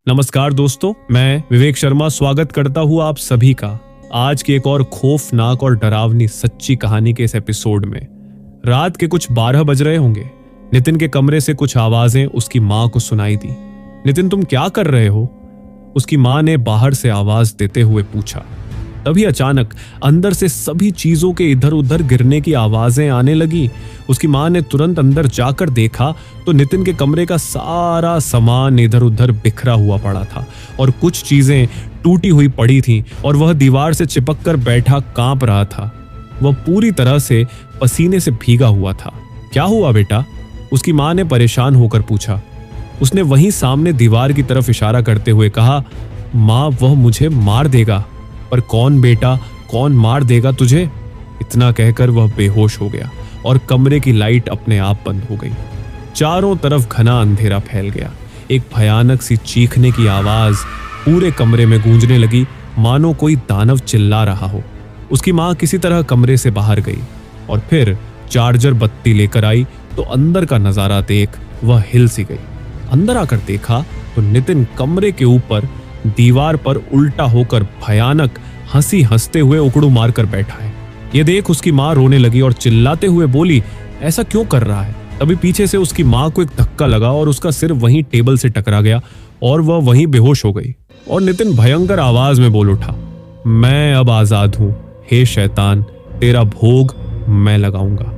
नमस्कार दोस्तों, मैं विवेक शर्मा स्वागत करता हूँ आप सभी का आज की एक और खौफनाक और डरावनी सच्ची कहानी के इस एपिसोड में। रात के कुछ 12 बज रहे होंगे। नितिन के कमरे से कुछ आवाजें उसकी माँ को सुनाई दी। नितिन, तुम क्या कर रहे हो? उसकी माँ ने बाहर से आवाज देते हुए पूछा। तभी अचानक अंदर से सभी चीजों के इधर उधर गिरने की आवाजें आने लगी। उसकी माँ ने तुरंत अंदर जाकर देखा तो नितिन के कमरे का सारा सामान इधर उधर बिखरा हुआ पड़ा था और कुछ चीजें टूटी हुई पड़ी थीं और वह दीवार से चिपक कर बैठा कांप रहा था। वह पूरी तरह से पसीने से भीगा हुआ था। क्या हुआ बेटा? उसकी माँ ने परेशान होकर पूछा। उसने वहीं सामने दीवार की तरफ इशारा करते हुए कहा, माँ, वह मुझे मार देगा। पर कौन बेटा, कौन मार देगा तुझे? इतना कहकर वह बेहोश हो गया और कमरे की लाइट अपने आप बंद हो गई। चारों तरफ घना अंधेरा फैल गया। एक भयानक सी चीखने की आवाज पूरे कमरे में गूंजने लगी, मानो कोई दानव चिल्ला रहा हो। उसकी माँ किसी तरह कमरे से बाहर गई और फिर चार्जर बत्ती लेकर आई तो अंदर का नजारा देख वह हिल सी गई। अंदर आकर देखा तो नितिन कमरे के ऊपर दीवार पर उल्टा होकर भयानक हंसी हंसते हुए उकड़ू मारकर बैठा है। ये देख उसकी माँ रोने लगी और चिल्लाते हुए बोली, ऐसा क्यों कर रहा है? तभी पीछे से उसकी माँ को एक धक्का लगा और उसका सिर वहीं टेबल से टकरा गया और वह वहीं बेहोश हो गई। और नितिन भयंकर आवाज में बोल उठा, मैं अब आजाद हूं। हे शैतान, तेरा भोग मैं लगाऊंगा।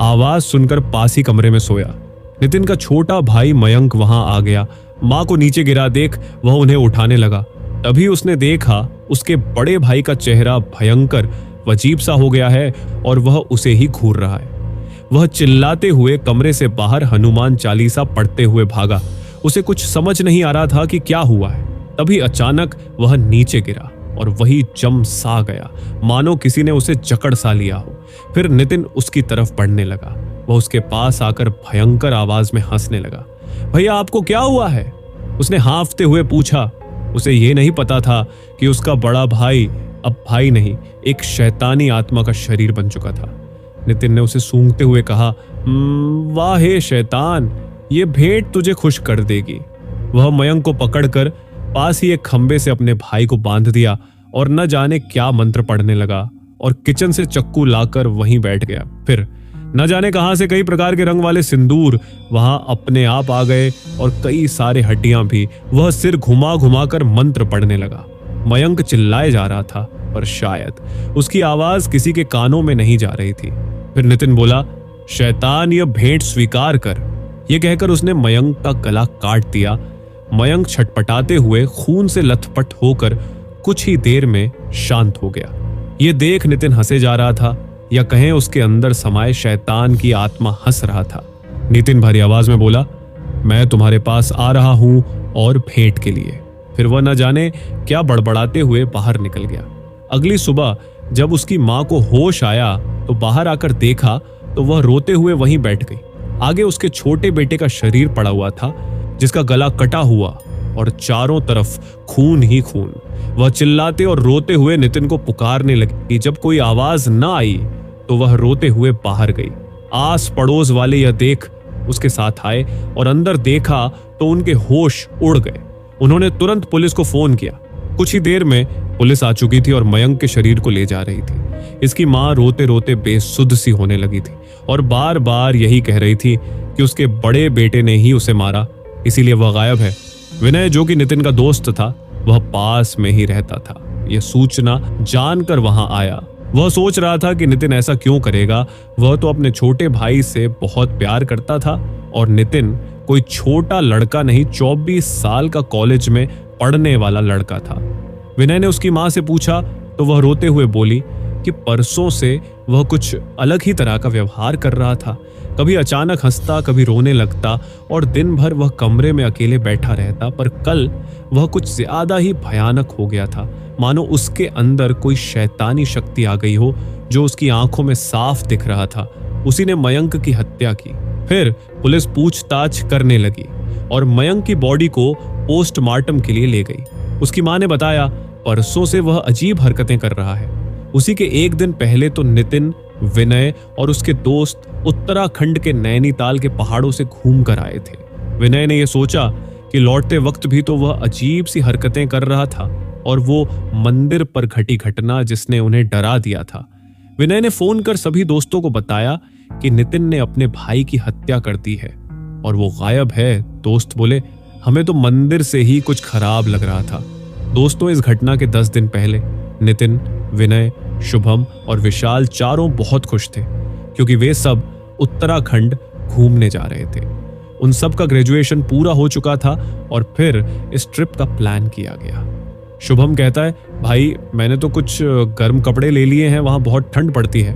आवाज सुनकर पास ही कमरे में सोया नितिन का छोटा भाई मयंक वहां आ गया। माँ को नीचे गिरा देख वह उन्हें उठाने लगा। तभी उसने देखा उसके बड़े भाई का चेहरा भयंकर अजीब सा हो गया है और वह उसे ही घूर रहा है। वह चिल्लाते हुए कमरे से बाहर हनुमान चालीसा पढ़ते हुए भागा। उसे कुछ समझ नहीं आ रहा था कि क्या हुआ है। तभी अचानक वह नीचे गिरा और वही जम सा गया, मानो किसी ने उसे जकड़ सा लिया हो। फिर नितिन उसकी तरफ बढ़ने लगा। वह उसके पास आकर भयंकर आवाज में हंसने लगा। भैया, आपको क्या हुआ है? उसने हांफते हुए पूछा। उसे यह नहीं पता था कि उसका बड़ा भाई अब भाई नहीं, एक शैतानी आत्मा का शरीर बन चुका था। नितिन ने उसे सूंघते हुए कहा, वाह हे शैतान, ये भेंट तुझे खुश कर देगी। वह मयंक को पकड़कर पास ही एक खंबे से अपने भाई को बांध दिया और न जाने क्या मंत्र पढ़ने लगा और किचन से चक्कू लाकर वहीं बैठ गया। फिर न जाने कहां से कई प्रकार के रंग वाले सिंदूर वहां अपने आप आ गए और कई सारे हड्डियां भी। वह सिर घुमा घुमा कर मंत्र पढ़ने लगा। मयंक चिल्लाए जा रहा था पर शायद उसकी आवाज किसी के कानों में नहीं जा रही थी। फिर नितिन बोला, शैतान, यह भेंट स्वीकार कर। यह कहकर उसने मयंक का गला काट दिया। मयंक छटपटाते हुए खून से लथपथ होकर कुछ ही देर में शांत हो गया। यह देख नितिन हंसे जा रहा था, या कहें उसके अंदर समाये शैतान की आत्मा हंस रहा था। नितिन भारी आवाज में बोला, मैं तुम्हारे पास आ रहा हूं और भेंट के लिए। फिर वह न जाने क्या बड़बड़ाते हुए बाहर निकल गया। अगली सुबह जब उसकी माँ को होश आया तो बाहर आकर देखा तो वह रोते हुए वहीं बैठ गई। आगे उसके छोटे बेटे का शरीर पड़ा हुआ था, जिसका गला कटा हुआ और चारों तरफ खून ही खून। वह चिल्लाते और रोते हुए नितिन को पुकारने लगी। जब कोई आवाज न आई तो वह रोते हुए बाहर गई। आस पड़ोस वाले यह देख उसके साथ आए और अंदर देखा तो उनके होश उड़ गए। उन्होंने तुरंत पुलिस को फोन किया। कुछ ही देर में पुलिस आ चुकी थी और मयंक के शरीर को ले जा रही थी। इसकी माँ रोते रोते बेसुध सी होने लगी थी और बार बार यही कह रही थी कि उसके बड़े बेटे ने ही उसे मारा, इसीलिए वह गायब है। विनय, जो कि नितिन का दोस्त था, वह पास में ही रहता था। यह सूचना जानकर वहां आया। वह सोच रहा था कि नितिन ऐसा क्यों करेगा। वह तो अपने छोटे भाई से बहुत प्यार करता था और नितिन कोई छोटा लड़का नहीं, 24 साल का कॉलेज में पढ़ने वाला लड़का था। विनय ने उसकी माँ से पूछा तो वह रोते हुए बोली कि परसों से वह कुछ अलग ही तरह का व्यवहार कर रहा था। कभी अचानक हंसता, कभी रोने लगता और दिन भर वह कमरे में अकेले बैठा रहता। पर कल वह कुछ ज्यादा ही भयानक हो गया था, मानो उसके अंदर कोई शैतानी शक्ति आ गई हो जो उसकी आंखों में साफ दिख रहा था। उसी ने मयंक की हत्या की। फिर पुलिस पूछताछ करने लगी और मयंक की बॉडी को पोस्टमार्टम के लिए ले गई। उसकी मां ने बताया, परसों से वह अजीब हरकतें कर रहा है। उसी के एक दिन पहले तो नितिन, विनय और उसके दोस्त उत्तराखंड के नैनीताल के पहाड़ों से घूम कर आए थे। विनय ने यह सोचा कि कि लौटते वक्त भी तो वह अजीब सी हरकतें कर रहा था, और वो मंदिर पर घटी घटना जिसने उन्हें डरा दिया था। विनय ने फोन कर सभी दोस्तों को बताया कि नितिन ने अपने भाई की हत्या कर दी है और वो गायब है। दोस्त बोले, हमें तो मंदिर से ही कुछ खराब लग रहा था। दोस्तों, इस घटना के 10 दिन पहले नितिन, विनय, शुभम और विशाल चारों बहुत खुश थे, क्योंकि वे सब उत्तराखंड घूमने जा रहे थे। उन सब का ग्रेजुएशन पूरा हो चुका था और फिर इस ट्रिप का प्लान किया गया। शुभम कहता है, भाई मैंने तो कुछ गर्म कपड़े ले लिए हैं, वहां बहुत ठंड पड़ती है।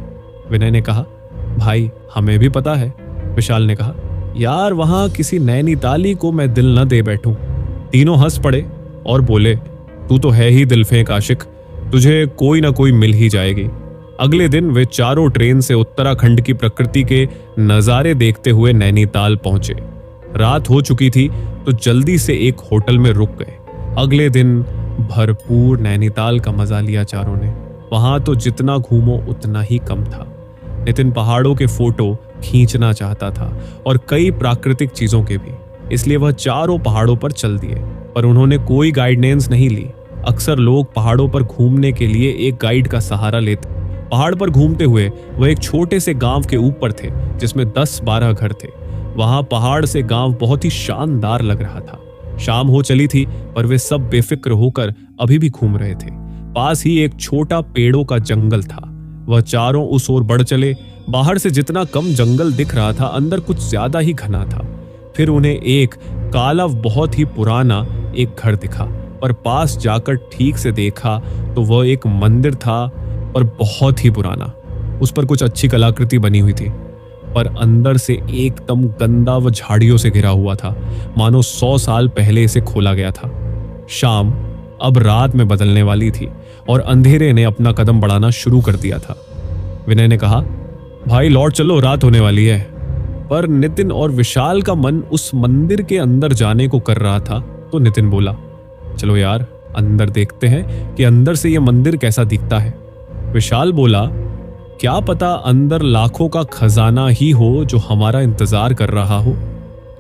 विनय ने कहा, भाई हमें भी पता है। विशाल ने कहा, यार वहां किसी नैनीताली को मैं दिल न दे बैठूं। तीनों हंस पड़े और बोले, तू तो है ही दिलफेंक आशिक, तुझे कोई ना कोई मिल ही जाएगी। अगले दिन वे चारों ट्रेन से उत्तराखंड की प्रकृति के नजारे देखते हुए नैनीताल पहुंचे। रात हो चुकी थी तो जल्दी से एक होटल में रुक गए। अगले दिन भरपूर नैनीताल का मजा लिया चारों ने। वहां तो जितना घूमो उतना ही कम था। नितिन पहाड़ों के फोटो खींचना चाहता था और कई प्राकृतिक चीजों के भी, इसलिए वह चारों पहाड़ों पर चल दिए, पर उन्होंने कोई गाइडेंस नहीं ली। अक्सर लोग पहाड़ों पर घूमने के लिए एक गाइड का सहारा लेते। पहाड़ पर घूमते हुए वह एक छोटे से गांव के ऊपर थे जिसमें 10-12 घर थे। वहां पहाड़ से गांव बहुत ही शानदार लग रहा था। शाम हो चली थी पर वे सब बेफिक्र होकर अभी भी घूम रहे थे। पास ही एक छोटा पेड़ों का जंगल था। वह चारों उस ओर बढ़ चले। बाहर से जितना कम जंगल दिख रहा था, अंदर कुछ ज्यादा ही घना था। फिर उन्हें एक काला बहुत ही पुराना एक घर दिखा, पर पास जाकर ठीक से देखा तो वह एक मंदिर था, पर बहुत ही पुराना। उस पर कुछ अच्छी कलाकृति बनी हुई थी, पर अंदर से एकदम गंदा व झाड़ियों से घिरा हुआ था, मानो 100 साल पहले इसे खोला गया था। शाम अब रात में बदलने वाली थी और अंधेरे ने अपना कदम बढ़ाना शुरू कर दिया था। विनय ने कहा, भाई लौट चलो, रात होने वाली है। पर नितिन और विशाल का मन उस मंदिर के अंदर जाने को कर रहा था, तो नितिन बोला, चलो यार अंदर देखते हैं कि अंदर से यह मंदिर कैसा दिखता है। विशाल बोला, क्या पता अंदर लाखों का खजाना ही हो जो हमारा इंतजार कर रहा हो।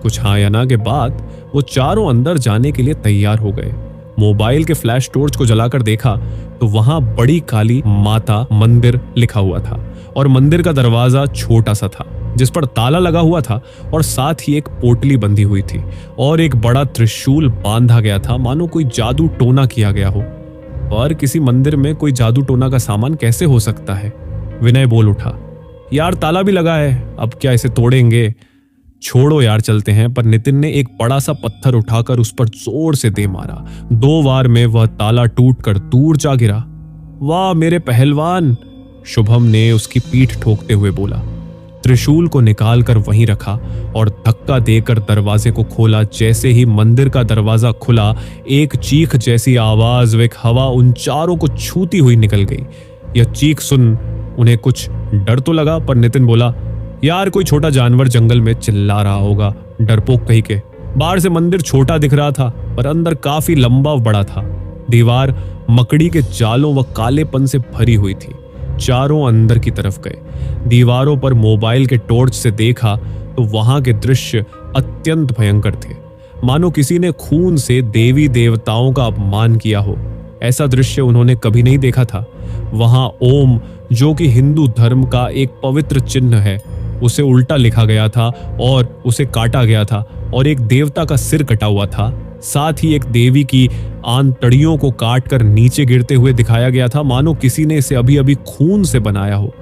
कुछ हाँ या ना के बाद वो चारों अंदर जाने के लिए तैयार हो गए। मोबाइल के फ्लैश टॉर्च को जलाकर देखा तो वहां बड़ी काली माता मंदिर लिखा हुआ था और मंदिर का दरवाजा छोटा सा था जिस पर ताला लगा हुआ था और साथ ही एक पोटली बंधी हुई थी और एक बड़ा त्रिशूल बांधा गया था, मानो कोई जादू टोना किया गया हो। पर किसी मंदिर में कोई जादू टोना का सामान कैसे हो सकता है? विनय बोल उठा, यार ताला भी लगा है, अब क्या इसे तोड़ेंगे? छोड़ो यार चलते हैं। पर नितिन ने एक बड़ा सा पत्थर उठाकर उस पर जोर से दे मारा। 2 बार में वह ताला टूटकर दूर जा गिरा। वाह मेरे पहलवान, शुभम ने उसकी पीठ ठोकते हुए बोला। त्रिशूल को निकालकर वहीं रखा और धक्का देकर दरवाजे को खोला। जैसे ही मंदिर का दरवाजा खुला, एक चीख जैसी आवाज व एक हवा उन चारों को छूती हुई निकल गई। यह चीख सुन उन्हें कुछ डर तो लगा, पर नितिन बोला, यार कोई छोटा जानवर जंगल में चिल्ला रहा होगा, डरपोक कहीं के। बाहर से मंदिर छोटा दिख रहा था पर अंदर काफी लंबा बड़ा था। दीवार मकड़ी के जालों व कालेपन से भरी हुई थी। चारों अंदर की तरफ गए। दीवारों पर मोबाइल के टॉर्च से देखा तो वहां के दृश्य अत्यंत भयंकर थे, मानो किसी ने खून से देवी देवताओं का अपमान किया हो। ऐसा दृश्य उन्होंने कभी नहीं देखा था। वहां ओम, जो कि हिंदू धर्म का एक पवित्र चिन्ह है, उसे उल्टा लिखा गया था और उसे काटा गया था और एक देवता का सिर कटा हुआ था। साथ ही एक देवी की आंतड़ियों को काटकर नीचे गिरते हुए दिखाया गया था, मानो किसी ने इसे अभी अभी खून से बनाया हो।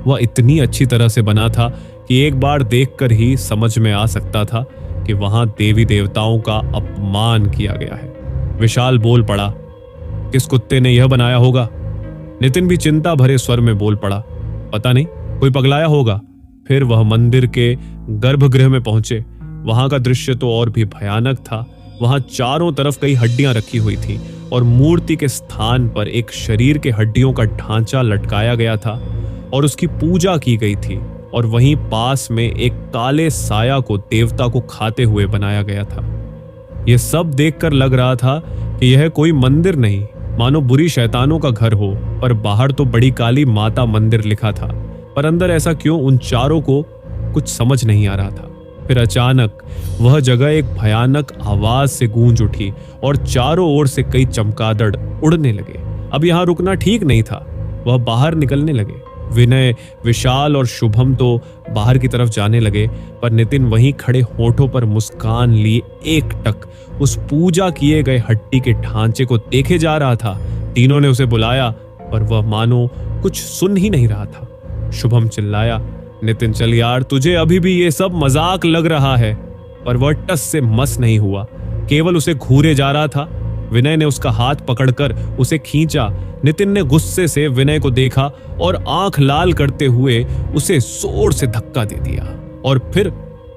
वह इतनी अच्छी तरह से बना था कि एक बार देखकर ही समझ में आ सकता था कि वहां देवी देवताओं का अपमान किया गया है। विशाल बोल पड़ा, किस कुत्ते ने यह बनाया होगा? नितिन भी चिंता भरे स्वर में बोल पड़ा, पता नहीं, कोई पगलाया होगा। फिर वह मंदिर के गर्भगृह में पहुंचे। वहां का दृश्य तो और भी भयानक था। वहां चारों तरफ कई हड्डियां रखी हुई थी और मूर्ति के स्थान पर एक शरीर के हड्डियों का ढांचा लटकाया गया था और उसकी पूजा की गई थी। और वहीं पास में एक काले साया को देवता को खाते हुए बनाया गया था। यह सब देखकर लग रहा था कि यह कोई मंदिर नहीं, मानो बुरी शैतानों का घर हो। पर बाहर तो बड़ी काली माता मंदिर लिखा था, पर अंदर ऐसा क्यों, उन चारों को कुछ समझ नहीं आ रहा था। फिर अचानक वह जगह एक भयानक आवाज से गूंज उठी और चारों ओर से कई चमगादड़ उड़ने लगे। अब यहां रुकना ठीक नहीं था, वह बाहर निकलने लगे। विनय, विशाल और शुभम तो बाहर की तरफ जाने लगे, पर नितिन वहीं खड़े होठों पर मुस्कान लिए एकटक उस पूजा किए गए हट्टी के ढांचे को देखे जा रहा था। तीनों ने उसे बुलाया, पर वह मानो कुछ सुन ही नहीं रहा था। शुभम चिल्लाया, नितिन चल यार, तुझे अभी भी ये सब मजाक लग रहा है। पर वह टस से मस नहीं हुआ, केवल उसे घूरे जा रहा था। विनय ने उसका हाथ पकड़कर उसे खींचा। नितिन ने गुस्से से विनय को देखा और आंख लाल करते हुए उसे जोर से धक्का दे दिया और फिर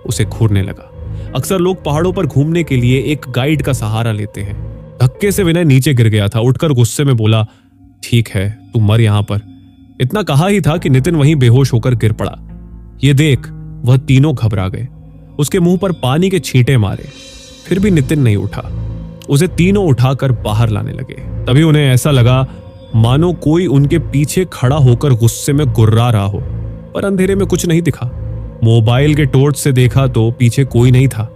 उसे घूरने लगा। अक्सर लोग पहाड़ों पर घूमने के लिए एक गाइड का सहारा लेते हैं। धक्के से विनय नीचे गिर गया था। उठकर गुस्से में बोला, ठीक है तू मर यहां पर। इतना कहा ही था कि नितिन वहीं बेहोश होकर गिर पड़ा। ये देख वह तीनों घबरा गए, उसके मुंह पर पानी के छींटे मारे, फिर भी नितिन नहीं उठा। उसे तीनों उठाकर बाहर लाने लगे। तभी उन्हें ऐसा लगा मानो कोई उनके पीछे खड़ा होकर गुस्से में गुर्रा रहा हो, पर अंधेरे में कुछ नहीं दिखा। मोबाइल के टॉर्च से देखा तो पीछे कोई नहीं था।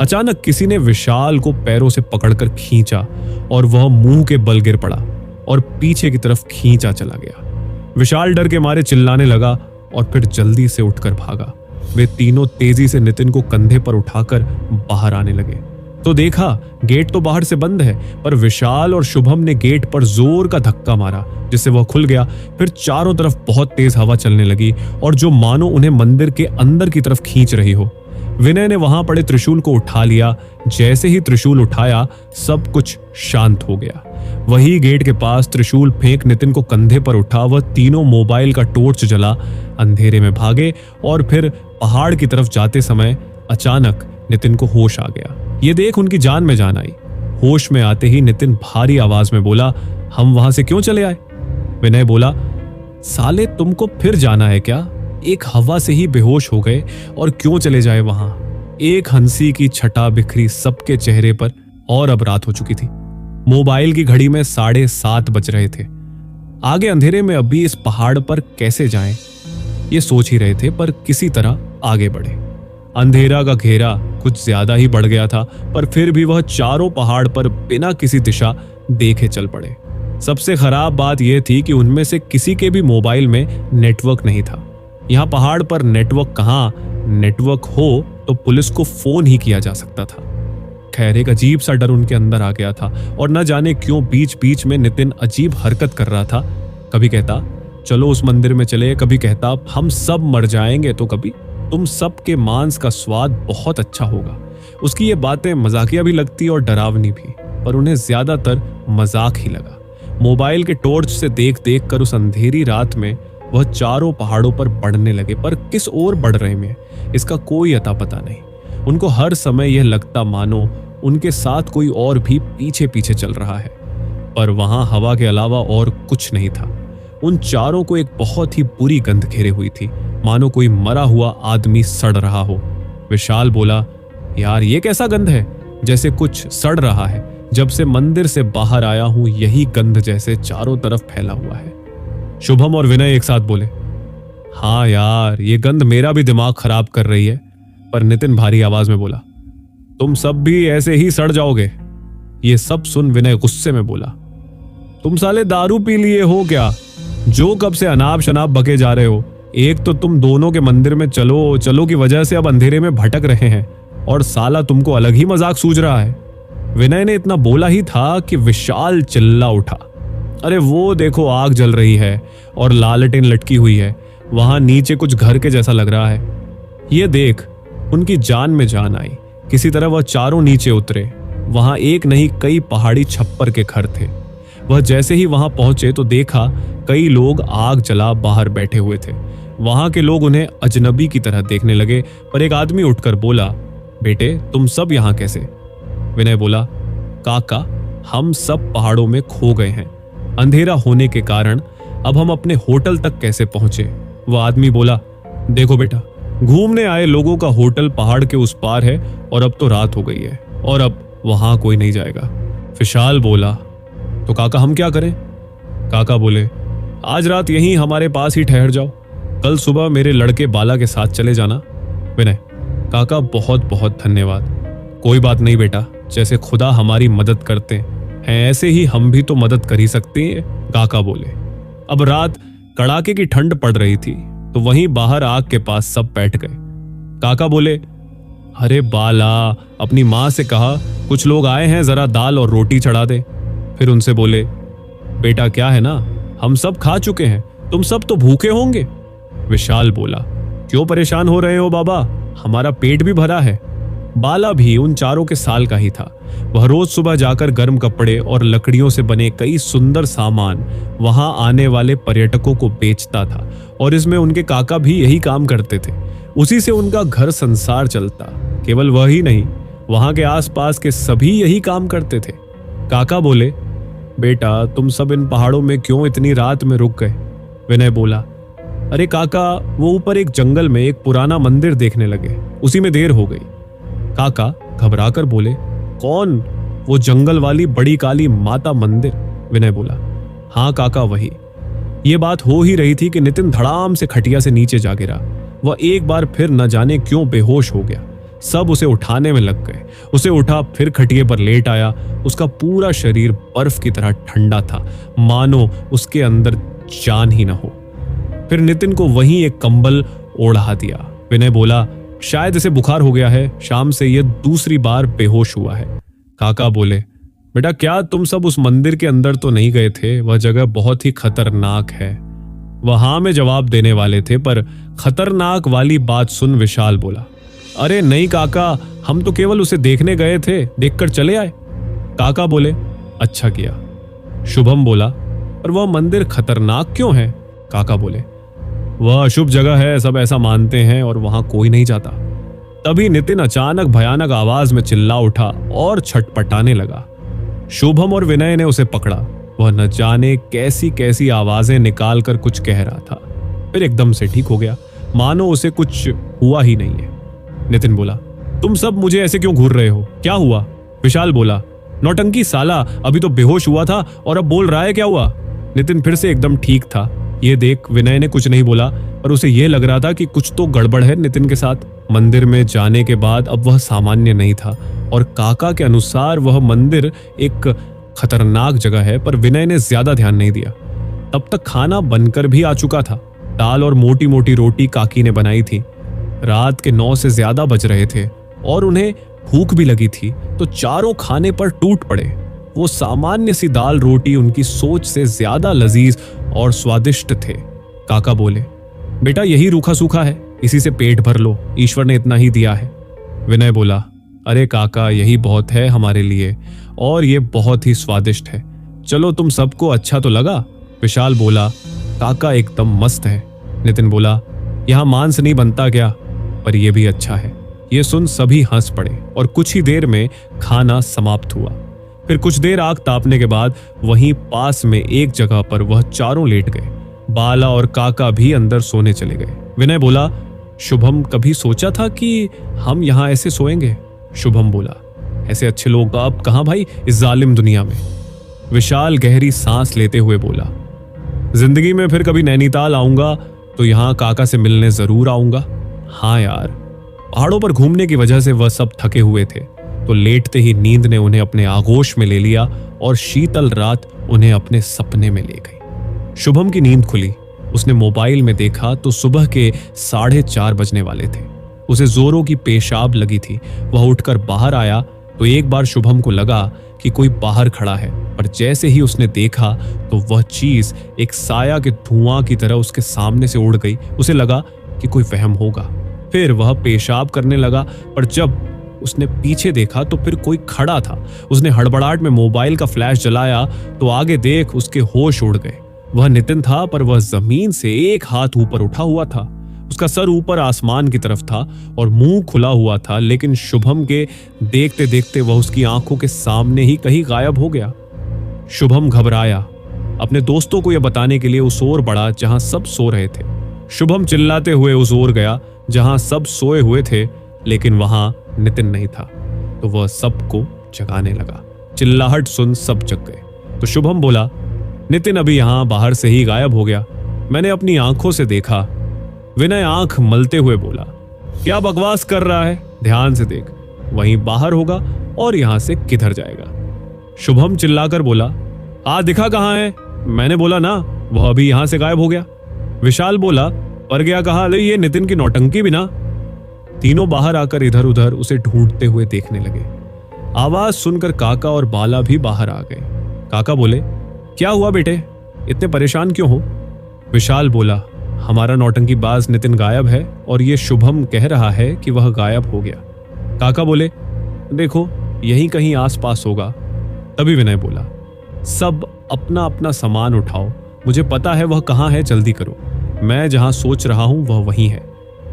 अचानक किसी ने विशाल को पैरों से पकड़कर खींचा और वह मुंह के बल गिर पड़ा और पीछे की तरफ खींचा चला गया। विशाल डर के मारे चिल्लाने लगा और फिर जल्दी से उठकर भागा। वे तीनों तेजी से नितिन को कंधे पर उठाकर बाहर आने लगे तो देखा गेट तो बाहर से बंद है, पर विशाल और शुभम ने गेट पर जोर का धक्का मारा जिससे वह खुल गया। फिर चारों तरफ बहुत तेज हवा चलने लगी और जो मानो उन्हें मंदिर के अंदर की तरफ खींच रही हो। विनय ने वहां पड़े त्रिशूल को उठा लिया। जैसे ही त्रिशूल उठाया सब कुछ शांत हो गया। वही गेट के पास त्रिशूल फेंक नितिन को कंधे पर उठा। वह तीनों मोबाइल का टॉर्च जला अंधेरे में भागे और फिर पहाड़ की तरफ जाते समय अचानक नितिन को होश आ गया। ये देख उनकी जान में जान आई। होश में आते ही नितिन भारी आवाज में बोला, हम वहां से क्यों चले आए? विनय बोला, साले तुमको फिर जाना है क्या? एक हवा से ही बेहोश हो गए और क्यों चले जाए वहां? एक हंसी की छटा बिखरी सबके चेहरे पर और अब रात हो चुकी थी। मोबाइल की घड़ी में 7:30 बज रहे थे। आगे अंधेरे में अभी इस पहाड़ पर कैसे जाएं? ये सोच ही रहे थे, पर किसी तरह आगे बढ़े। अंधेरा का घेरा कुछ ज्यादा ही बढ़ गया था, पर फिर भी वह चारों पहाड़ पर बिना किसी दिशा देखे चल पड़े। सबसे खराब बात यह थी कि उनमें से किसी के भी मोबाइल में नेटवर्क नहीं था। यहाँ पहाड़ पर नेटवर्क कहाँ, नेटवर्क हो तो पुलिस को फोन ही किया जा सकता था। खैर एक अजीब सा डर उनके अंदर आ गया था और न जाने क्यों बीच बीच में नितिन अजीब हरकत कर रहा था। कभी कहता चलो उस मंदिर में चले, कभी कहता हम सब मर जाएंगे, तो कभी तुम सब के मांस का स्वाद बहुत अच्छा होगा। उसकी ये बातें मजाकिया भी लगती और डरावनी भी, पर उन्हें ज्यादातर मजाक ही लगा। मोबाइल के टॉर्च से देख देख कर उस अंधेरी रात में वह चारों पहाड़ों पर बढ़ने लगे, पर किस ओर बढ़ रहे में इसका कोई अता पता नहीं। उनको हर समय यह लगता मानो उनके साथ कोई और भी पीछे पीछे चल रहा है, पर वहां हवा के अलावा और कुछ नहीं था। उन चारों को एक बहुत ही बुरी गंध घेरे हुई थी, मानो कोई मरा हुआ आदमी सड़ रहा हो। विशाल बोला, यार ये कैसा गंध है? जैसे कुछ सड़ रहा है। जब से मंदिर से बाहर आया हूं यही गंध जैसे चारों तरफ फैला हुआ है। शुभम और विनय एक साथ बोले, हाँ यार ये गंध मेरा भी दिमाग खराब कर रही है। पर नितिन भारी आवाज में बोला, तुम सब भी ऐसे ही सड़ जाओगे। ये सब सुन विनय गुस्से में बोला, तुम साले दारू पी लिए हो क्या, जो कब से अनाप शनाप बके जा रहे हो? एक तो तुम दोनों के मंदिर में चलो चलो की वजह से अब अंधेरे में भटक रहे हैं और साला तुमको अलग ही मजाक सूझ रहा है। विनय ने इतना बोला ही था कि विशाल चिल्ला उठा, अरे वो देखो आग जल रही है और लालटेन लटकी हुई है, वहां नीचे कुछ घर के जैसा लग रहा है। ये देख उनकी जान में जान आई। किसी तरह वह चारों नीचे उतरे। वहां एक नहीं कई पहाड़ी छप्पर के घर थे। वह जैसे ही वहां पहुंचे तो देखा कई लोग आग जला बाहर बैठे हुए थे। वहां के लोग उन्हें अजनबी की तरह देखने लगे, पर एक आदमी उठकर बोला, बेटे तुम सब यहां कैसे? विनय बोला, काका हम सब पहाड़ों में खो गए हैं। अंधेरा होने के कारण अब हम अपने होटल तक कैसे पहुंचे? वह आदमी बोला, देखो बेटा घूमने आए लोगों का होटल पहाड़ के उस पार है और अब तो रात हो गई है और अब वहां कोई नहीं जाएगा। विशाल बोला, तो काका हम क्या करें? काका बोले, आज रात यहीं हमारे पास ही ठहर जाओ, कल सुबह मेरे लड़के बाला के साथ चले जाना। विनय, काका बहुत बहुत धन्यवाद। कोई बात नहीं बेटा, जैसे खुदा हमारी मदद करते हैं ऐसे ही हम भी तो मदद कर ही सकते हैं, काका बोले। अब रात कड़ाके की ठंड पड़ रही थी तो वहीं बाहर आग के पास सब बैठ गए। काका बोले, अरे बाला, अपनी माँ से कहा कुछ लोग आए हैं, जरा दाल और रोटी चढ़ा दे। फिर उनसे बोले, बेटा क्या है ना, हम सब खा चुके हैं, तुम सब तो भूखे होंगे। विशाल बोला, क्यों परेशान हो रहे हो बाबा, हमारा पेट भी भरा है। बाला भी उन चारों के साल का ही था। वह रोज सुबह जाकर गर्म कपड़े और लकड़ियों से बने कई सुंदर सामान वहां आने वाले पर्यटकों को बेचता था और इसमें उनके काका भी यही काम करते थे। उसी से उनका घर संसार चलता। केवल वही नहीं, वहां के आसपास के सभी यही काम करते थे। काका बोले, बेटा तुम सब इन पहाड़ों में क्यों इतनी रात में रुक गए? विनय बोला, अरे काका, वो ऊपर एक जंगल में एक पुराना मंदिर देखने लगे, उसी में देर हो गई। काका घबराकर बोले, कौन? वो जंगल वाली बड़ी काली माता मंदिर? विनय बोला, हाँ काका वही। ये बात हो ही रही थी कि नितिन धड़ाम से खटिया से नीचे जा गिरा। वह एक बार फिर न जाने क्यों बेहोश हो गया। सब उसे उठाने में लग गए। उसे उठा, फिर खटिए पर लेट आया। उसका पूरा शरीर बर्फ की तरह ठंडा था, मानो उसके अंदर जान ही न हो। फिर नितिन को वहीं एक कंबल ओढ़ा दिया। विनय बोला, शायद इसे बुखार हो गया है, शाम से यह दूसरी बार बेहोश हुआ है। काका बोले, बेटा क्या तुम सब उस मंदिर के अंदर तो नहीं गए थे? वह जगह बहुत ही खतरनाक है। वहां में जवाब देने वाले थे, पर खतरनाक वाली बात सुन विशाल बोला, अरे नहीं काका, हम तो केवल उसे देखने गए थे, देखकर चले आए। काका बोले, अच्छा किया। शुभम बोला, पर वह मंदिर खतरनाक क्यों है? काका बोले, वह अशुभ जगह है, सब ऐसा मानते हैं और वहां कोई नहीं जाता। तभी नितिन अचानक भयानक आवाज में चिल्ला उठा और छटपटाने लगा। शुभम और विनय ने उसे पकड़ा। वह न जाने कैसी कैसी आवाजें निकालकर कुछ कह रहा था, फिर एकदम से ठीक हो गया, मानो उसे कुछ हुआ ही नहीं है। नितिन बोला, तुम सब मुझे ऐसे क्यों घूर रहे हो, क्या हुआ? विशाल बोला, नौटंकी साला, अभी तो बेहोश हुआ था और अब बोल रहा है क्या हुआ? नितिन फिर से एकदम ठीक था। ये देख विनय ने कुछ नहीं बोला, पर उसे यह लग रहा था कि कुछ तो गड़बड़ है नितिन के साथ। मंदिर में जाने के बाद अब वह सामान्य नहीं था और काका के अनुसार वह मंदिर एक खतरनाक जगह है, पर विनय ने ज्यादा ध्यान नहीं दिया। तब तक खाना बनकर भी आ चुका था। दाल और मोटी मोटी रोटी काकी ने बनाई थी। रात के 9 से ज्यादा बज रहे थे और उन्हें भूख भी लगी थी, तो चारों खाने पर टूट पड़े। वो सामान्य सी दाल रोटी उनकी सोच से ज्यादा लजीज और स्वादिष्ट थे। काका बोले, बेटा यही रूखा सूखा है, इसी से पेट भर लो, ईश्वर ने इतना ही दिया है। विनय बोला, अरे काका यही बहुत है हमारे लिए और ये बहुत ही स्वादिष्ट है, चलो तुम सबको अच्छा तो लगा? विशाल बोला, काका एकदम मस्त है। नितिन बोला, यहां मांस नहीं बनता क्या? पर यह भी अच्छा है। ये सुन सभी हंस पड़े और कुछ ही देर में खाना समाप्त हुआ। फिर कुछ देर आग तापने के बाद वहीं पास में एक जगह पर वह चारों लेट गए। बाला और काका भी अंदर सोने चले गए। विनय बोला, शुभम कभी सोचा था कि हम यहां ऐसे सोएंगे? शुभम बोला, ऐसे अच्छे लोग अब कहां भाई इस जालिम दुनिया में। विशाल गहरी सांस लेते हुए बोला, जिंदगी में फिर कभी नैनीताल आऊंगा तो यहां काका से मिलने जरूर आऊंगा। हाँ यार, पहाड़ों पर घूमने की वजह से वह सब थके हुए थे, तो लेटते ही नींद ने उन्हें अपने आगोश में ले लिया और शीतल रात उन्हें अपने सपने में ले गई। शुभम की नींद खुली। उसने मोबाइल में देखा तो सुबह के 4:30 बजने वाले थे। उसे जोरों की पेशाब लगी थी। वह उठकर बाहर आया तो एक बार शुभम को लगा कि कोई बाहर खड़ा है, पर जैसे ही उसने देखा तो वह चीज एक साया के धुआं की तरह उसके सामने से उड़ गई। उसे लगा कि कोई वहम होगा। फिर वह पेशाब करने लगा, पर जब उसने पीछे देखा तो फिर कोई खड़ा था। उसने हड़बड़ाहट में मोबाइल का फ्लैश जलाया तो आगे देख उसके होश उड़ गए। वह नितिन था, पर वह जमीन से एक हाथ ऊपर उठा हुआ था। उसका सर ऊपर आसमान की तरफ था और मुंह खुला हुआ था, लेकिन शुभम के देखते देखते वह उसकी आंखों के सामने ही कहीं गायब हो गया। शुभम घबराया। अपने दोस्तों को यह बताने के लिए उस ओर बढ़ा जहां सब सो रहे थे। शुभम चिल्लाते हुए उस ओर गया जहां सब सोए हुए थे, लेकिन वहां नितिन नहीं था। तो वह सबको जगाने लगा। चिल्लाहट सुन सब जग गए। तो शुभम बोला, नितिन अभी यहां बाहर से ही गायब हो गया, मैंने अपनी आंखों से देखा। विनय आंख मलते हुए बोला, क्या बकवास कर रहा है, ध्यान से देख, वहीं बाहर होगा और यहां से किधर जाएगा। शुभम चिल्लाकर बोला, दिखा कहां है? मैंने बोला ना, वह अभी यहां से गायब हो गया। विशाल बोला, पर गया कहां? ये नितिन की नौटंकी भी ना। तीनों बाहर आकर इधर उधर उसे ढूंढते हुए देखने लगे। आवाज सुनकर काका और बाला भी बाहर आ गए। काका बोले, क्या हुआ बेटे, इतने परेशान क्यों हो? विशाल बोला, हमारा नौटंकी बाज नितिन गायब है और ये शुभम कह रहा है कि वह गायब हो गया। काका बोले, देखो यहीं कहीं आसपास होगा। तभी विनय बोला, सब अपना अपना सामान उठाओ, मुझे पता है वह कहां है, जल्दी करो। मैं जहां सोच रहा हूं वह वहीं है।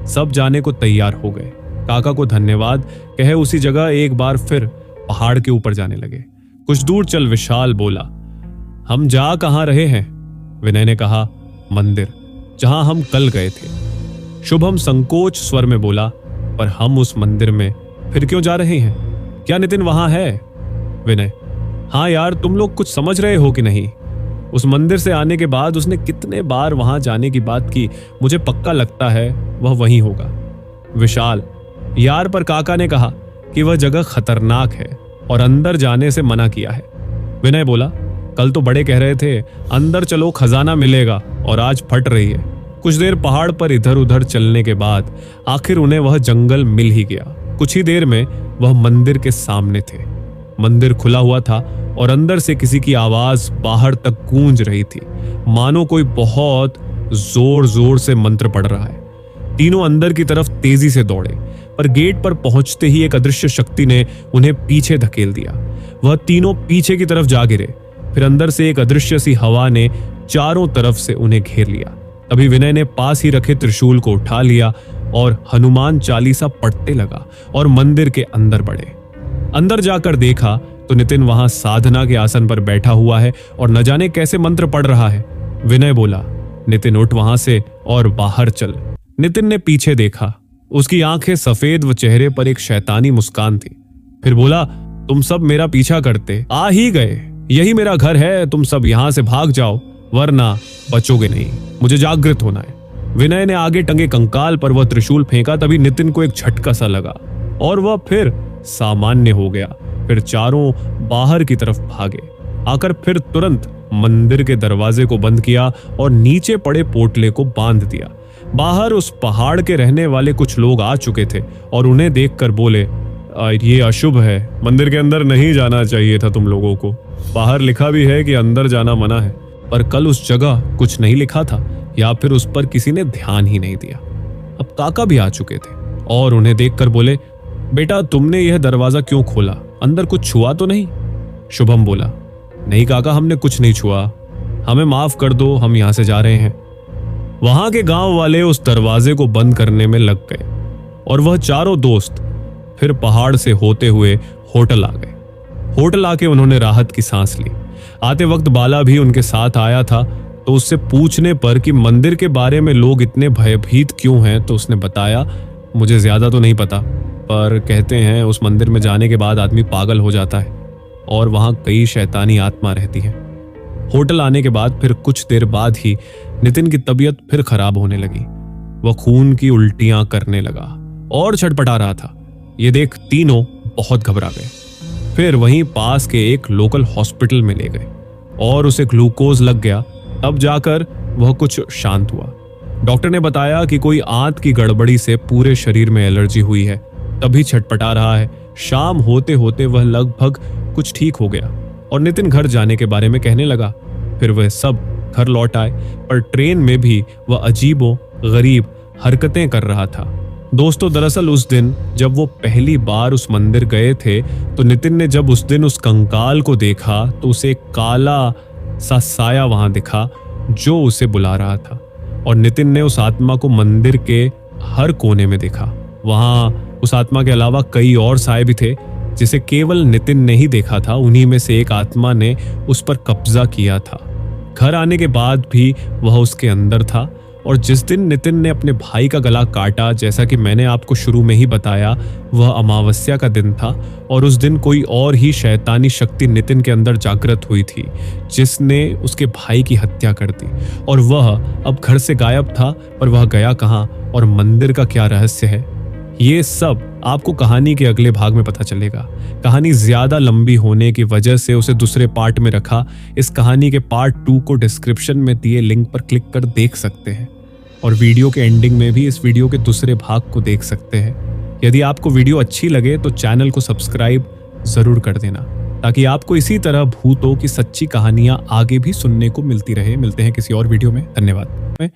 सब जाने को तैयार हो गए। काका को धन्यवाद कहे उसी जगह एक बार फिर पहाड़ के ऊपर जाने लगे। कुछ दूर चल विशाल बोला, हम जा कहां रहे हैं? विनय ने कहा, मंदिर, जहां हम कल गए थे। शुभम संकोच स्वर में बोला, पर हम उस मंदिर में फिर क्यों जा रहे हैं? क्या नितिन वहां है? विनय, हाँ यार, तुम लोग कुछ समझ रहे हो कि नहीं? उस मंदिर से आने के बाद उसने कितने बार वहां जाने की बात की, मुझे पक्का लगता है वह वहीं होगा। विशाल, यार पर काका ने कहा कि वह जगह खतरनाक है और अंदर जाने से मना किया है। विनय बोला, कल तो बड़े कह रहे थे अंदर चलो खजाना मिलेगा, और आज फट रही है। कुछ देर पहाड़ पर इधर उधर चलने के बाद आखिर उन्हें वह जंगल मिल ही गया। कुछ ही देर में वह मंदिर के सामने थे। मंदिर खुला हुआ था और अंदर से किसी की आवाज बाहर तक गूंज रही थी, मानो कोई बहुत जोर जोर से मंत्र पढ़ रहा है। तीनों अंदर की तरफ तेजी से दौड़े, पर गेट पर पहुंचते ही एक अदृश्य शक्ति ने उन्हें पीछे धकेल दिया। वह तीनों पीछे की तरफ जा गिरे। फिर अंदर से एक अदृश्य सी हवा ने चारों तरफ से उन्हें घेर लिया। तभी विनय ने पास ही रखे त्रिशूल को उठा लिया और हनुमान चालीसा पढ़ते लगा और मंदिर के अंदर बढ़े। अंदर जाकर देखा तो नितिन वहां साधना के आसन पर बैठा हुआ है और न जाने कैसे मंत्र पढ़ रहा है। विनय बोला, नितिन उठ वहां से और बाहर चल। नितिन ने पीछे देखा, उसकी आंखें सफेद व चेहरे पर एक शैतानी मुस्कान थी। फिर बोला, तुम सब मेरा पीछा करते आ ही गए, यही मेरा घर है, तुम सब यहां से भाग जाओ वरना बचोगे नहीं, मुझे जागृत होना है। विनय ने आगे टंगे कंकाल पर वह त्रिशूल फेंका। तभी नितिन को एक झटका सा लगा और वह फिर सामान्य हो गया। फिर चारों बाहर की तरफ भागे, आकर फिर तुरंत मंदिर के दरवाजे को बंद किया और नीचे पड़े पोटले को बांध दिया। बाहर उस पहाड़ के रहने वाले कुछ लोग आ चुके थे और उन्हें देखकर बोले, ये अशुभ है, मंदिर के अंदर नहीं जाना चाहिए था तुम लोगों को। बाहर लिखा भी है कि अंदर जाना मना है, पर कल उस जगह कुछ नहीं लिखा था या फिर उस पर किसी ने ध्यान ही नहीं दिया। अब काका भी आ चुके थे और उन्हें देखकर बोले, बेटा तुमने यह दरवाजा क्यों खोला, अंदर कुछ छुआ तो नहीं? शुभम बोला, नहीं काका, हमने कुछ नहीं छुआ, हमें माफ कर दो, हम यहां से जा रहे हैं। वहां के गांव वाले उस दरवाजे को बंद करने में लग गए और वह चारों दोस्त फिर पहाड़ से होते हुए होटल आ गए। होटल आके उन्होंने राहत की सांस ली। आते वक्त बाला भी उनके साथ आया था, तो उससे पूछने पर कि मंदिर के बारे में लोग इतने भयभीत क्यों हैं, तो उसने बताया, मुझे ज्यादा तो नहीं पता, पर कहते हैं उस मंदिर में जाने के बाद आदमी पागल हो जाता है और वहां कई शैतानी आत्मा रहती है। होटल आने के बाद फिर कुछ देर बाद ही नितिन की तबीयत फिर खराब होने लगी। वह खून की उल्टियां करने लगा और छटपटा रहा था। ये देख तीनों बहुत घबरा गए। फिर वहीं पास के एक लोकल हॉस्पिटल में ले गए और उसे ग्लूकोज लग गया। तब जाकर वह कुछ शांत हुआ। डॉक्टर ने बताया कि कोई आंत की गड़बड़ी से पूरे शरीर में एलर्जी हुई है, तभी छटपटा रहा है। शाम होते होते वह लगभग कुछ ठीक हो गया और नितिन घर जाने के बारे में कहने लगा। फिर वह सब घर लौट आए, पर ट्रेन में भी वह अजीबो गरीब हरकतें कर रहा था। दोस्तों, दरअसल उस दिन जब वो पहली बार उस मंदिर गए थे, तो नितिन ने जब उस दिन उस कंकाल को देखा तो उसे एक काला सा साया वहां दिखा जो उसे बुला रहा था, और नितिन ने उस आत्मा को मंदिर के हर कोने में देखा। वहां उस आत्मा के अलावा कई और साए भी थे जिसे केवल नितिन ने ही देखा था। उन्हीं में से एक आत्मा ने उस पर कब्जा किया था। घर आने के बाद भी वह उसके अंदर था, और जिस दिन नितिन ने अपने भाई का गला काटा, जैसा कि मैंने आपको शुरू में ही बताया, वह अमावस्या का दिन था और उस दिन कोई और ही शैतानी शक्ति नितिन के अंदर जागृत हुई थी जिसने उसके भाई की हत्या कर दी, और वह अब घर से गायब था। पर वह गया कहाँ और मंदिर का क्या रहस्य है, ये सब आपको कहानी के अगले भाग में पता चलेगा। कहानी ज्यादा लंबी होने की वजह से उसे दूसरे पार्ट में रखा। इस कहानी के पार्ट 2 को डिस्क्रिप्शन में दिए लिंक पर क्लिक कर देख सकते हैं और वीडियो के एंडिंग में भी इस वीडियो के दूसरे भाग को देख सकते हैं। यदि आपको वीडियो अच्छी लगे तो चैनल को सब्सक्राइब जरूर कर देना, ताकि आपको इसी तरह भूतों की सच्ची कहानियां आगे भी सुनने को मिलती रहे। मिलते हैं किसी और वीडियो में। धन्यवाद।